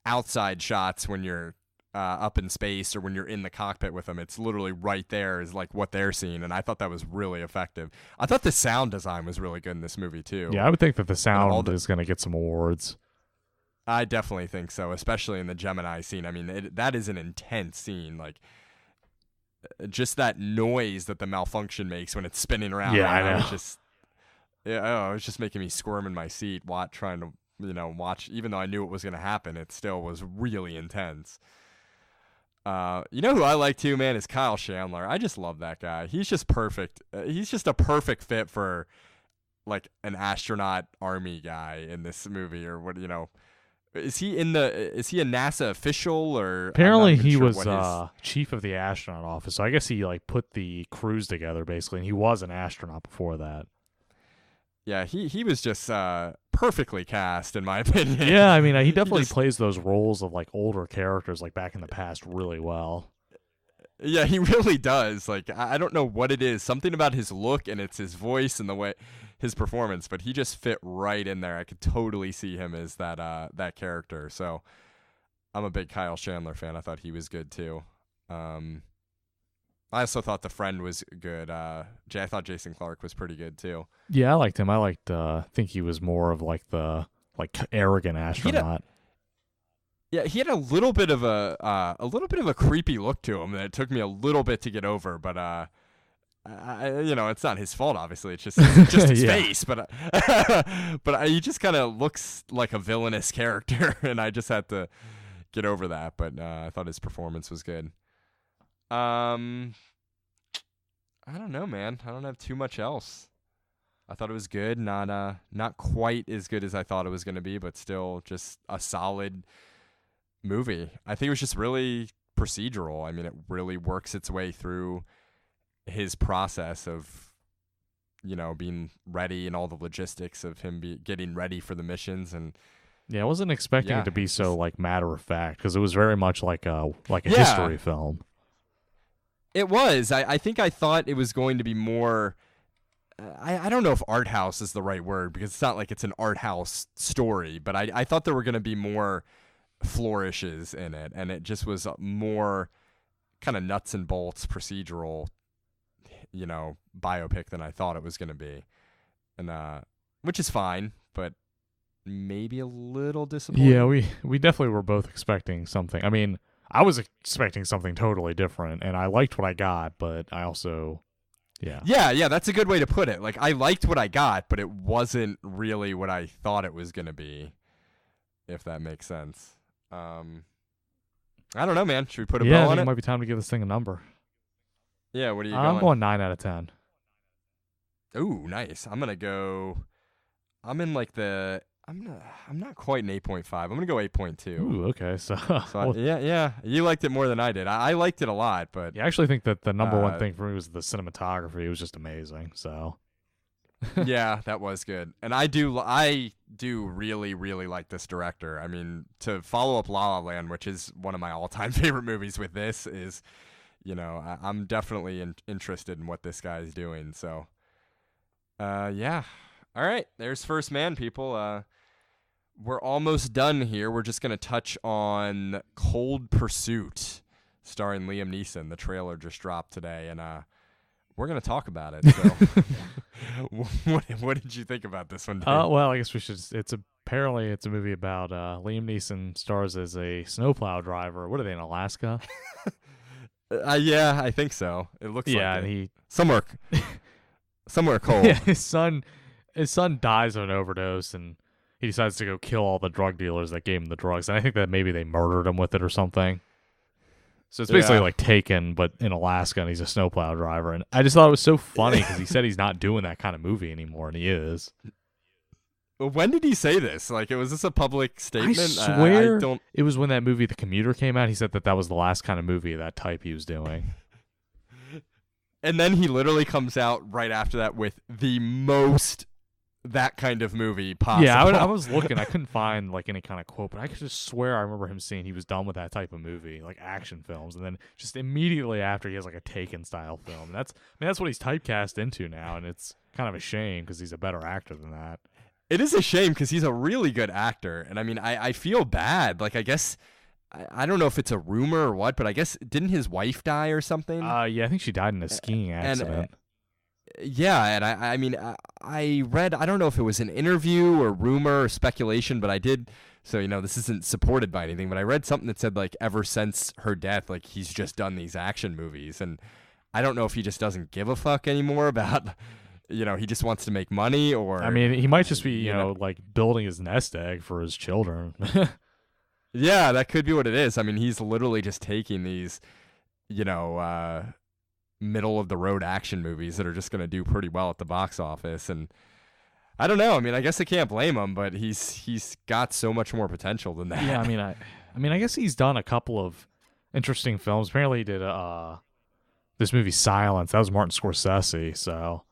outside shots when you're up in space or when you're in the cockpit with them. It's literally right there is like what they're seeing, and I thought that was really effective. I thought the sound design was really good in this movie too. Yeah, I would think that the sound is going to get some awards. I definitely think so, especially in the Gemini scene. I mean, that is an intense scene. Like, just that noise that the malfunction makes when it's spinning around. Yeah, I know. It was just making me squirm in my seat trying to watch. Even though I knew it was going to happen, it still was really intense. You know who I like too, man, is Kyle Chandler. I just love that guy. He's just perfect. He's just a perfect fit for like an astronaut army guy in this movie, or what, Is he a NASA official, or apparently he was chief of the astronaut office. So I guess he like put the crews together basically, and he was an astronaut before that. Yeah, he was just perfectly cast, in my opinion. Yeah, I mean, he definitely plays those roles of like older characters, like back in the past, really well. Yeah, he really does. Like, I don't know what it is, something about his look, and it's his voice and the way his performance, but he just fit right in there. I could totally see him as that character. So I'm a big Kyle Chandler fan. I thought he was good too. I also thought The Friend was good. I thought Jason Clarke was pretty good too. Yeah, I liked him. I think he was more of like the arrogant astronaut. He had a little bit of a creepy look to him that it took me a little bit to get over. But it's not his fault, obviously. It's just his Yeah. face, but he just kind of looks like a villainous character, and I just had to get over that. But I thought his performance was good. I don't know, man. I don't have too much else. I thought it was good, not quite as good as I thought it was going to be, but still just a solid movie. I think it was just really procedural. I mean, it really works its way through his process of, being ready and all the logistics of him getting ready for the missions. And Yeah, I wasn't expecting it to be so like matter of fact, because it was very much like a Yeah. history film. It was. I think I thought it was going to be more. I don't know if art house is the right word, because it's not like it's an art house story, but I thought there were going to be more flourishes in it, and it just was more kind of nuts and bolts procedural, biopic than I thought it was going to be, and which is fine, but maybe a little disappointing. Yeah, we definitely were both expecting something. I mean, I was expecting something totally different, and I liked what I got, but I also, yeah. Yeah, that's a good way to put it. Like, I liked what I got, but it wasn't really what I thought it was going to be, if that makes sense. I don't know, man. Should we put a I bow think on it it? might be time to give this thing a number. Yeah, what are you I'm going 9 out of 10. Ooh, nice. I'm going to go. I'm in like the. I'm not quite an 8.5. I'm going to go 8.2. Ooh, okay. So, So yeah. You liked it more than I did. I liked it a lot, but I actually think that the number one thing for me was the cinematography. It was just amazing. So, yeah, that was good. And I do really, really like this director. I mean, to follow up La La Land, which is one of my all-time favorite movies, with this is, I'm definitely interested in what this guy's doing. So, yeah. All right, there's First Man, people. We're almost done here. We're just going to touch on Cold Pursuit, starring Liam Neeson. The trailer just dropped today, and we're going to talk about it. So, what did you think about this one, Dave? well, I guess we should. Apparently it's a movie about Liam Neeson stars as a snowplow driver. What are they, in Alaska? Yeah, I think so. It looks like and it. he somewhere cold. Yeah, his son dies of an overdose, and he decides to go kill all the drug dealers that gave him the drugs. And I think that maybe they murdered him with it or something. So it's basically like Taken, but in Alaska, and he's a snowplow driver. And I just thought it was so funny because he said he's not doing that kind of movie anymore, and he is. When did he say this? Like, was this a public statement? I swear I don't... it was when that movie The Commuter came out. He said that was the last kind of movie of that type he was doing. And then he literally comes out right after that with the most that kind of movie possible. Yeah, I was looking. I couldn't find like any kind of quote, but I could just swear I remember him saying he was done with that type of movie, like action films. And then just immediately after, he has like a Taken style film. And that's what he's typecast into now, and it's kind of a shame because he's a better actor than that. It is a shame because he's a really good actor. And I mean, I feel bad. Like, I guess, I don't know if it's a rumor or what, but I guess, didn't his wife die or something? Yeah, I think she died in a skiing accident. Yeah, and I mean, I read, I don't know if it was an interview or rumor or speculation, but I did, so, this isn't supported by anything, but I read something that said, like, ever since her death, like, he's just done these action movies, and I don't know if he just doesn't give a fuck anymore about, he just wants to make money, or... I mean, he might just be, like, building his nest egg for his children. Yeah, that could be what it is. I mean, he's literally just taking these, middle of the road action movies that are just going to do pretty well at the box office, and I don't know. I mean, I guess I can't blame him, but he's got so much more potential than that. Yeah, I mean, I guess he's done a couple of interesting films. Apparently, he did this movie Silence. That was Martin Scorsese. So,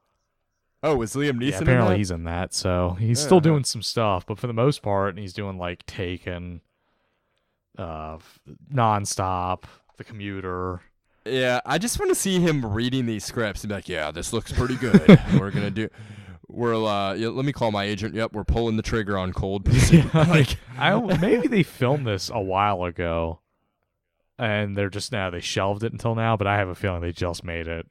was Liam Neeson? Apparently, in that? he's in that. So he's still doing some stuff, but for the most part, he's doing like Taken, Nonstop, The Commuter. Yeah, I just want to see him reading these scripts and be like, yeah, this looks pretty good. Let me call my agent. Yep, we're pulling the trigger on Cold Pursuit. Maybe they filmed this a while ago, and they shelved it until now, but I have a feeling they just made it.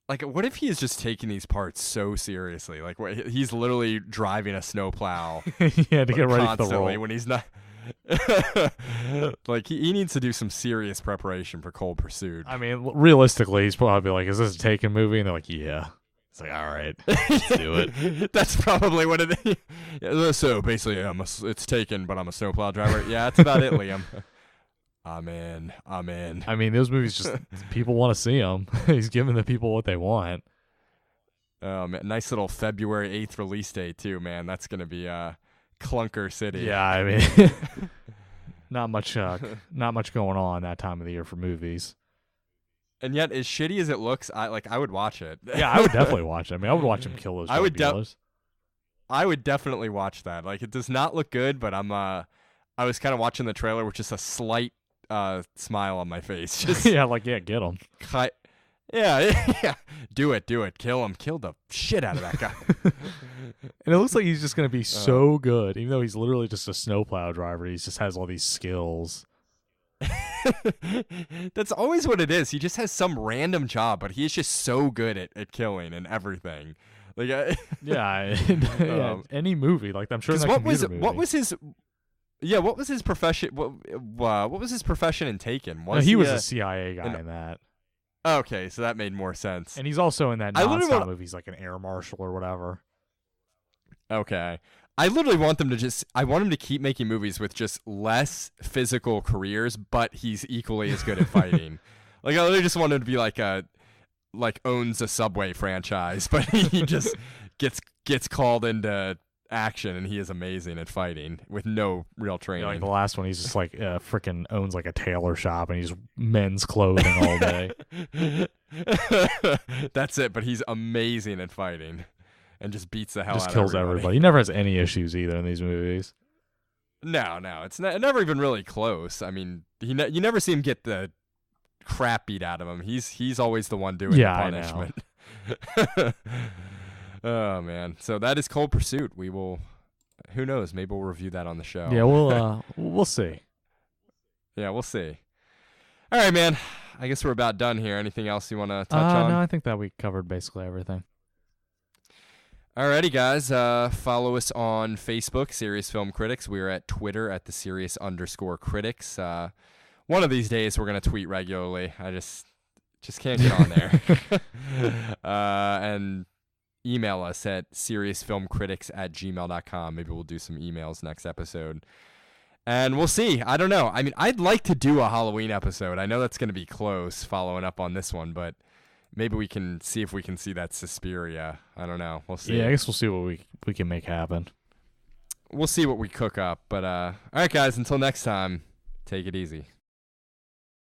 Like, what if he is just taking these parts so seriously? Like, he's literally driving a snowplow. Yeah, to get ready for the role. When he's not... Like he needs to do some serious preparation for Cold Pursuit. I mean, realistically, he's probably like, "Is this a Taken movie?" And they're like, "Yeah." It's like, "All right, let's do it." That's probably what it is. Yeah, so basically, it's Taken, but I'm a snowplow driver. Yeah, that's about it, Liam. I'm in. I mean, those movies just people want to see them. He's giving the people what they want. Man, nice little February 8th release date too, man. That's gonna be Clunker City. Yeah, I mean, not much going on that time of the year for movies. And yet, as shitty as it looks, I would watch it. Yeah, I would definitely watch it. I mean, I would watch him kill those drug dealers. I would definitely watch that. Like, it does not look good, but I was kind of watching the trailer with just a slight smile on my face. Just yeah, get him. Yeah. Do it. Kill him. Kill the shit out of that guy. And it looks like he's just going to be so good, even though he's literally just a snowplow driver. He just has all these skills. That's always what it is. He just has some random job, but he is just so good at killing and everything. Like, any movie. Like, I'm sure. What was his profession? What was his profession in Taken? He was a CIA guy in that. Okay, so that made more sense. And he's also in that nonstop movie. He's like an air marshal or whatever. Okay. I literally want them to I want him to keep making movies with just less physical careers, but he's equally as good at fighting. Like, I literally just want him to be owns a Subway franchise, but he just gets called into action, and he is amazing at fighting with no real training. Yeah, like the last one, he's just like freaking owns like a tailor shop, and he's men's clothing all day. That's it, but he's amazing at fighting. And just beats the hell out of everybody. Just kills everybody. He never has any issues either in these movies. No, it's never even really close. I mean, you never see him get the crap beat out of him. He's always the one doing the punishment. I know. Oh man, so that is Cold Pursuit. We will. Who knows? Maybe we'll review that on the show. Yeah, we'll see. Yeah, we'll see. All right, man. I guess we're about done here. Anything else you want to touch on? No, I think that we covered basically everything. Alrighty, guys. Follow us on Facebook, Serious Film Critics. We are at Twitter at the Serious_Critics. One of these days, we're gonna tweet regularly. I just can't get on there. And email us at seriousfilmcritics@gmail.com. Maybe we'll do some emails next episode. And we'll see. I don't know. I mean, I'd like to do a Halloween episode. I know that's gonna be close, following up on this one, but maybe we can see if we can see that Suspiria. I don't know. We'll see. Yeah, I guess we'll see what we can make happen. We'll see what we cook up. But all right, guys. Until next time, take it easy.